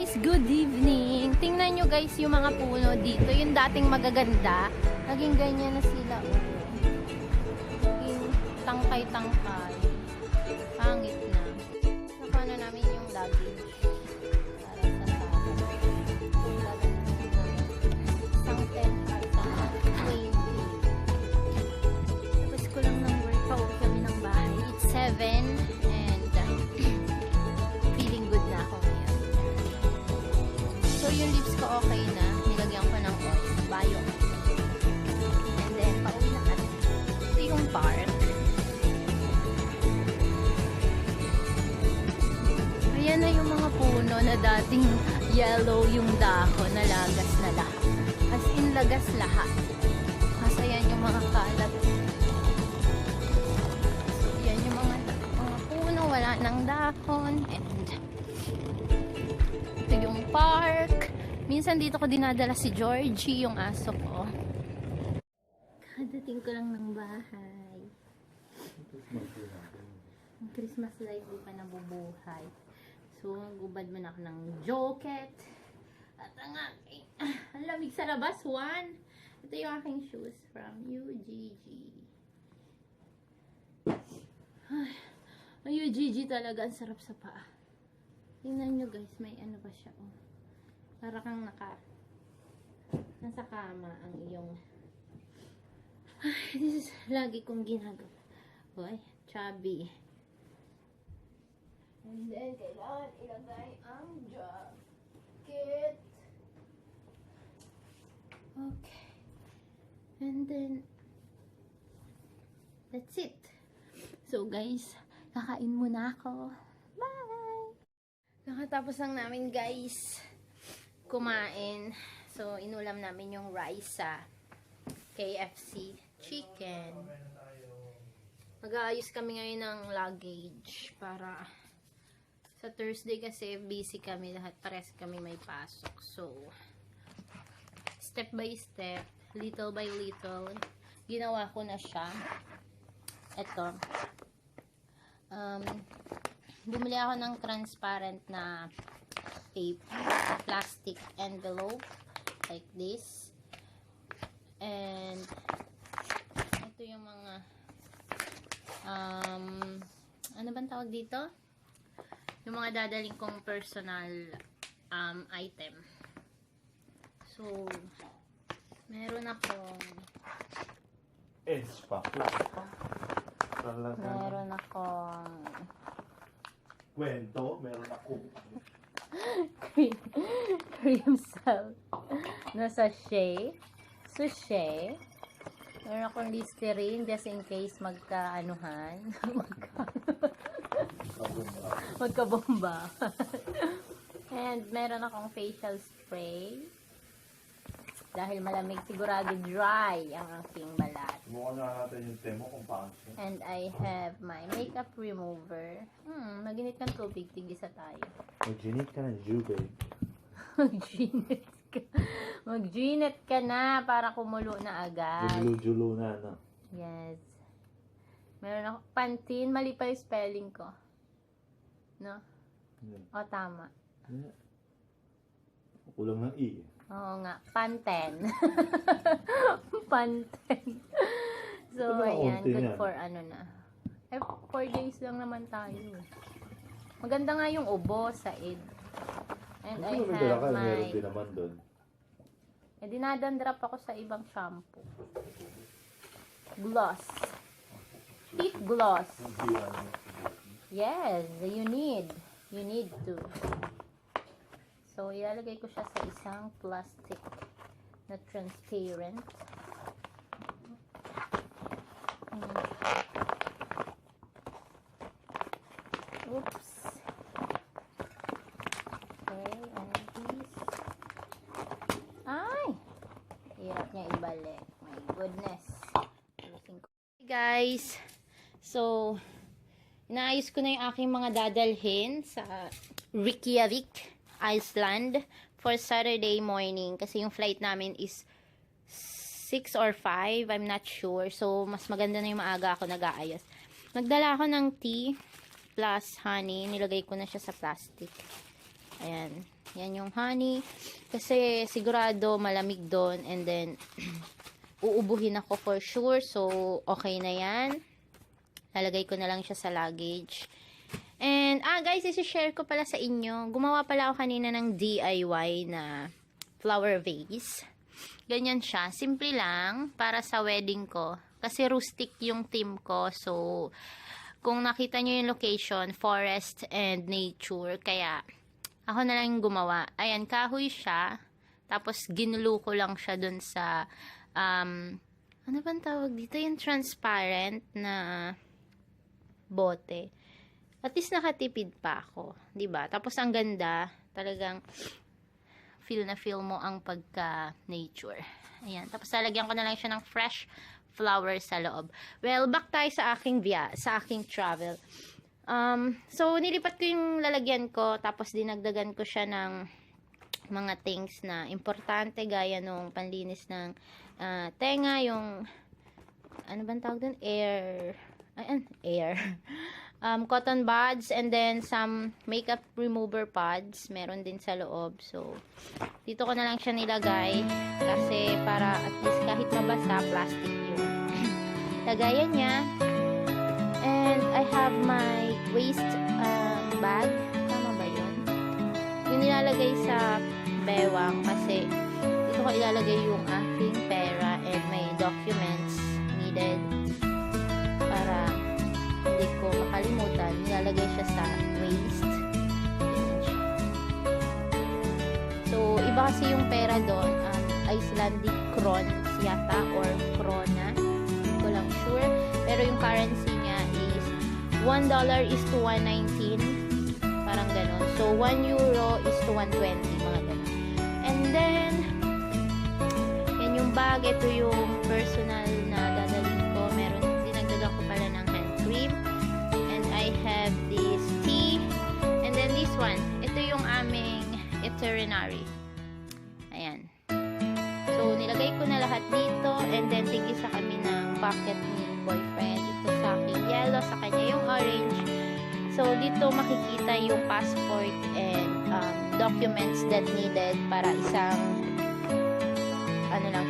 guys, good evening. Tingnan nyo guys yung mga puno dito. Yung dating magaganda, naging ganyan na sila. Naging tangkay-tangkay. Pangit na. Nakuha na namin yung luggage. Para sa tao. Isang 10 at isang 20. Tapos ko lang ng work pa uwi kami ng bahay. It's 7 and feeling good na ako ngayon. So yung lips ko okay na. Nilagyan ko ng oil. Bio. And then pauwi na kami. Ito yung park. Ayan na yung mga puno na dating yellow yung dahon na lagas na lahat. As in lagas lahat. Kasi yan yung mga kalat. So yan yung mga puno, wala ng dahon. And ito yung park. Minsan dito ko dinadala si Georgie, yung aso ko. Kadating ko lang ng bahay. Ang Christmas light di pa nabubuhay. So, gubad man ako ng joket. At ang aking, ang lamig sa labas, Juan. Ito yung aking shoes from UGG. Ay, ang UGG talaga, ang sarap sa paa. Tingnan nyo guys, may ano pa siya. Oh. Para kang nasa kama ang iyong... Ay, this is lagi kong ginagawa. Boy, chubby. And then, kailangan ilagay ang jacket. Okay. And then, that's it. So, guys, kakain muna ako. Bye! Nakatapos lang namin, guys, kumain. So, inulam namin yung rice sa KFC chicken. Mag-aayos kami ngayon ng luggage para... Sa Thursday kasi busy kami lahat, pares kami may pasok. So, step by step, little by little, ginawa ko na siya. Ito. Bumili ako ng transparent na tape, plastic envelope, like this. And, ito yung mga, ano bang tawag dito? Yung mga dadaling kong personal item. So, meron akong meron akong kwento, meron akong cream salt na sachet, sushi. Meron akong Listerine just in case magka-anuhan. Magkabomba. And meron akong facial spray. Dahil malamig, sigurado dry ang aking balat. Mukha na natin yung temo kung paano siya. And I have my makeup remover. Maginit ng tubig, tigisa tayo. Mag-ginit ka ng jubay. Mag-ginit ka. Mag-ginit ka na para kumulo na agad. Julo-julo na, no? Yes. Meron ako Pantene. Mali pa yung spelling ko. No? Yeah. O, tama. Yeah. Kulang ng E. Oo nga. Pantene. Pantene. So, Ito na, ayan. konti Good yan. for ano na. 4 days lang naman tayo. Maganda nga yung ubo sa Eid. And I have my... Meron din naman doon. Dinadandrap ako sa ibang shampoo. Gloss. Teeth gloss. Yes, you need to. So, ilalagay ko siya sa isang plastic na transparent. Oops. Okay, and this. Ay! Hirap niya ibalik. My goodness. Hey guys. So, inaayos ko na yung aking mga dadalhin sa Reykjavik, Iceland for Saturday morning. Kasi yung flight namin is 6 or 5. I'm not sure. So, mas maganda na yung maaga ako nag-aayos. Nagdala ako ng tea plus honey. Nilagay ko na siya sa plastic. Ayan. Yan yung honey. Kasi sigurado malamig doon. And then, uubuhin ako for sure. So, okay na yan. Lalagay ko na lang siya sa luggage. And, guys, isi-share ko pala sa inyo. Gumawa pala ako kanina ng DIY na flower vase. Ganyan siya. Simple lang. Para sa wedding ko. Kasi rustic yung theme ko. So, kung nakita nyo yung location, forest and nature. Kaya, ako na lang yung gumawa. Ayan, kahoy siya. Tapos, ginulo ko lang siya dun sa, ano bang tawag dito? Yung transparent na bote. At least nakatipid pa ako. 'Di ba? Tapos, ang ganda. Talagang, feel na feel mo ang pagka-nature. Ayan. Tapos, lalagyan ko na lang siya ng fresh flowers sa loob. Well, back tayo sa aking travel. So, nilipat ko yung lalagyan ko, tapos dinagdagan ko siya ng mga things na importante, gaya nung panlinis ng tenga, yung, ano bang tawag dun? Air. Cotton buds, and then some makeup remover pads, meron din sa loob. So, dito ko na lang siya nilagay, kasi para at least kahit mabasa, plastic yung lagayan niya. And I have my waist bag. Tama ba yun? Yung nilalagay sa bewang, kasi dito ko ilalagay yung aking pera and may documents needed para hindi ko makalimutan. Nilalagay siya sa waist. So, iba kasi yung pera doon. Icelandic crowns yata or krona. Hindi ko lang sure. Pero yung currency niya is $1 is to 1.19. Parang ganun. So, 1 euro is to 1.20. Mga ganun. And then, yan yung bag. Ito yung personal na dadalhin ko. Meron, dinagdagan ko pala ng hand cream. And I have this tea. And then this one. Ito yung aming itinerary. Ayan. So, nilagay ko na lahat dito. And then, tigisa kami ng bucket ni boyfriend. Ito sa aking yellow. Sa kanya yung orange. So, dito makikita yung passport and documents that needed para isang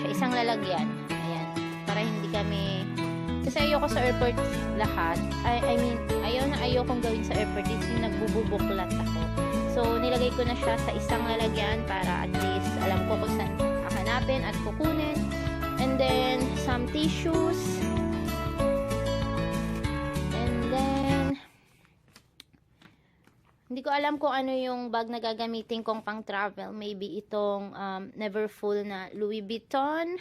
isang lalagyan. Ayan. Para hindi kami, kasi ayoko sa airport lahat. I mean, ayaw kong gawin sa airport is yung nagbububuklat ako. So, nilagay ko na siya sa isang lalagyan para at least alam ko kung saan hahanapin at kukunin. And then, some tissues. Hindi ko alam kung ano yung bag na gagamitin kong pang travel. Maybe itong never full na Louis Vuitton.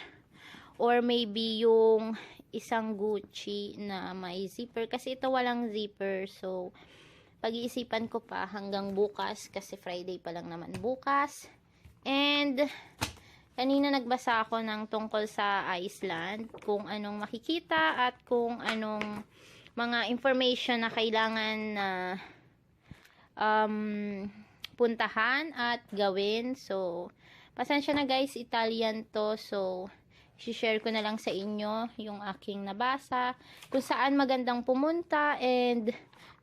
Or maybe yung isang Gucci na may zipper. Kasi ito walang zipper. So, pag-iisipan ko pa hanggang bukas. Kasi Friday pa lang naman bukas. And, kanina nagbasa ako ng tungkol sa Iceland. Kung anong makikita at kung anong mga information na kailangan na puntahan at gawin. So, pasensya na guys, Italian to. So, i-share ko na lang sa inyo yung aking nabasa. Kung saan magandang pumunta and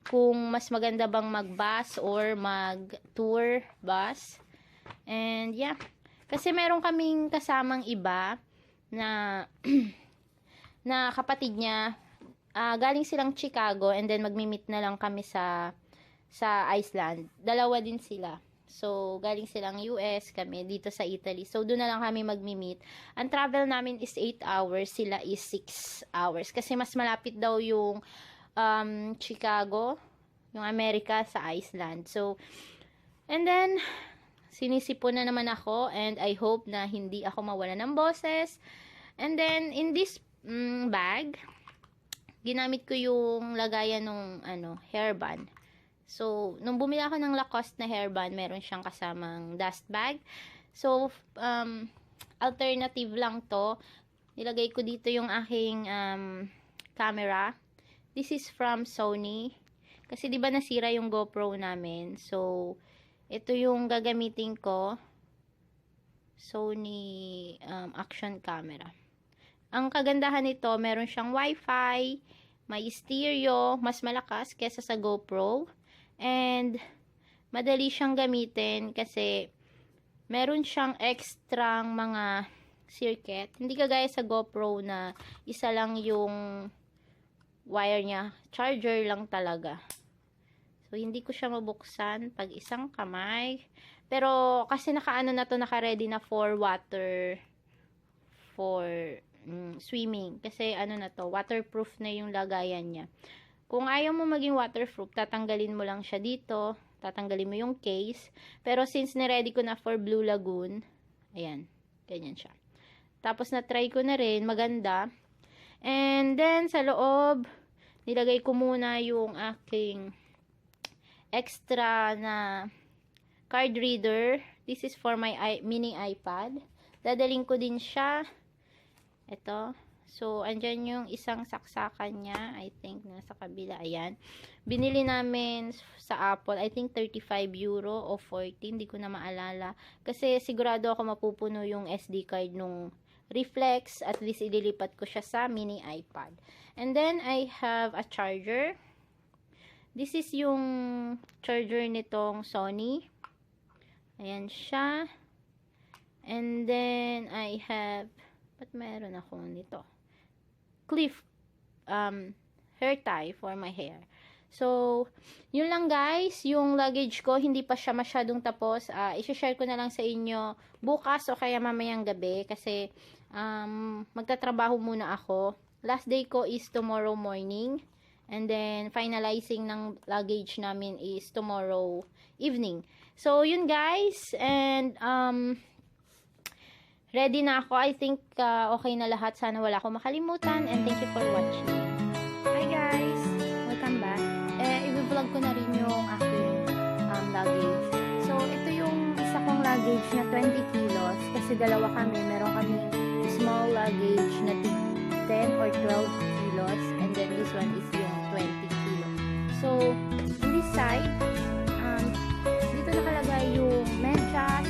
kung mas maganda bang mag-bus or mag-tour bus. And yeah, kasi meron kaming kasamang iba na na kapatid niya. Galing silang Chicago and then magmi-meet na lang kami sa Iceland. Dalawa din sila. So, galing silang US, kami dito sa Italy. So, doon na lang kami magmi-meet. Ang travel namin is 8 hours, sila is 6 hours. Kasi mas malapit daw yung Chicago, yung Amerika sa Iceland. So, and then, sinisipon na naman ako and I hope na hindi ako mawala ng boses. And then, in this bag, ginamit ko yung lagayan ng hairband. So, nung bumili ako ng Lacoste na hairband, meron siyang kasamang dust bag. So, alternative lang to. Nilagay ko dito yung aking camera. This is from Sony. Kasi di ba nasira yung GoPro namin. So, ito yung gagamitin ko. Sony action camera. Ang kagandahan nito, meron siyang Wi-Fi, may stereo, mas malakas kesa sa GoPro. And madali siyang gamitin kasi meron siyang extrang mga circuit. Hindi kagaya sa GoPro na isa lang yung wire niya. Charger lang talaga. So, hindi ko siya mabuksan pag isang kamay. Pero, kasi naka-ano na to, naka-ready na for water, for swimming. Kasi, ano na to, waterproof na yung lagayan niya. Kung ayaw mo maging waterproof, tatanggalin mo lang siya dito. Tatanggalin mo yung case. Pero, since na-ready ko na for Blue Lagoon, ayan, ganyan siya. Tapos, na-try ko na rin, maganda. And then, sa loob, nilagay ko muna yung aking extra na card reader. This is for my mini iPad. Dadaling ko din siya. Ito. So, andyan yung isang saksakan niya. I think nasa kabila. Ayan. Binili namin sa Apple. I think 35 euro o 40. Hindi ko na maalala. Kasi sigurado ako mapupuno yung SD card nung Reflex. At least ililipat ko siya sa mini iPad. And then, I have a charger. This is yung charger nitong Sony. Ayan siya. And then, I have, ba't meron ako nito? Clip, hair tie for my hair. So, yun lang guys. Yung luggage ko, hindi pa siya masyadong tapos. I-share ko na lang sa inyo bukas o kaya mamayang gabi. Kasi, magtatrabaho muna ako. Last day ko is tomorrow morning. And then, finalizing ng luggage namin is tomorrow evening. So, yun guys. And, ready na ako. I think, okay na lahat. Sana wala akong makalimutan. And thank you for watching. Hi guys! Welcome back. I-vlog ko na rin yung aking luggage. So, ito yung isa kong luggage na 20 kilos. Kasi dalawa kami. Meron kaming small luggage na 10 or 12 kilos. And then, this one is yung 20 kilo. So, on this side, dito nakalagay yung medyas,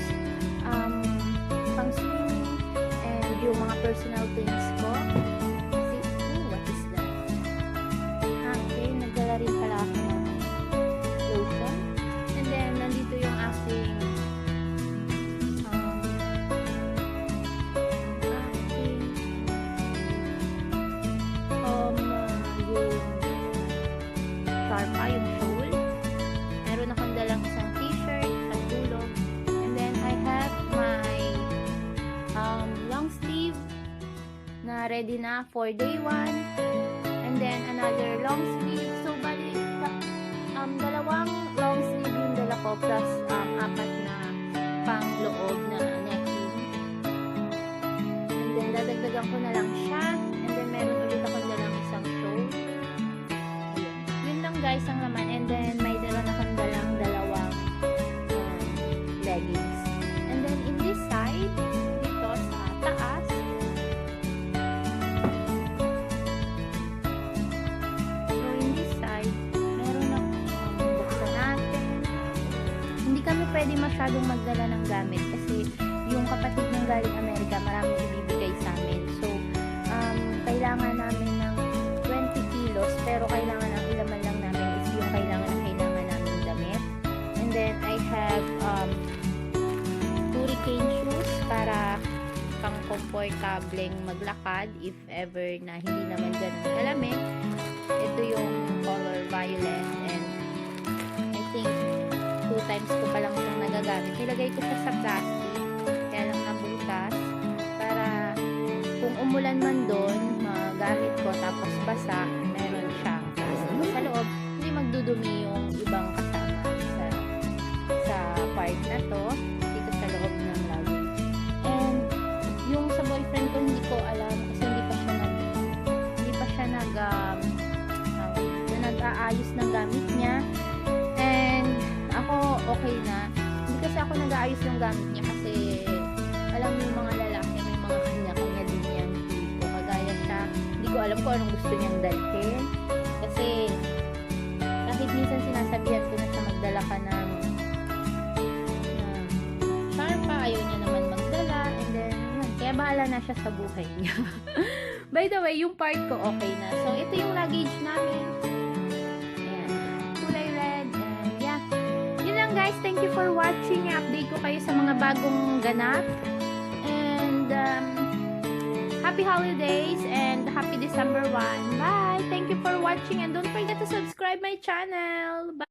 pang swimming, and yung mga personal things ko. See, what is that? Okay, nagdala rin pala ako ng lotion. And then, nandito yung aking sharpa, yung shawl. Meron akong dalang isang t-shirt at dulo. And then, I have my long sleeve na ready na for day 1. And then, another long sleeve. So, bali, dalawang long sleeve yung dala ko plus 4 na pang loob na necking. And then, dadagdagan ko na lang siya. And then, meron ulit akong dalang isang shawl. Guys, ang laman. And then, may dala na kang dalawang leggings. And then, in this side, dito sa taas, so, in this side, meron na buksan natin. Hindi kami pwede masyadong magdala ng gamit kasi yung kapatid ng galing Amerika, maraming ibibigay sa amin. So, kailangan namin ng 20 kilos, pero kailangan ang ilaman lang namin is yung kailangan namin damit. And then, I have hurricane shoes para pang komportableng maglakad if ever na hindi naman ganun kalamig. Ito yung color violet and I think 2 times ko pa lang itong nagagamit. Nilagay ko siya sa plastic, kaya lang nabutas para kung umulan man doon, magamit ko tapos basa, meron siyang plastic sa loob, hindi magdudumi yung ibang kasama sa part na to, dito sa loob ng luggage. And yung sa boyfriend ko, hindi ko alam kasi hindi pa siya nag-aayos ng gamit niya. And ako, okay na. Hindi kasi ako nag-aayos ng gamit niya kasi alam yung mga lalaki, may mga kanya-kanya din yan tipo. Kagaya siya, hindi ko alam kung anong gusto niyang dalhin. Kasi kahit minsan sinasabihan ko na siya magdala ka ng sharpa, ayaw niya naman magdala. And then, kaya bahala na siya sa buhay niya. By the way, yung part ko okay na. So, ito yung luggage namin. Ayan. Kulay red. And yeah. Yun lang guys. thank you for watching. I-update ko kayo sa mga bagong ganap. And, happy holidays and happy December 1. Bye! Thank you for watching and don't forget to subscribe my channel. Bye!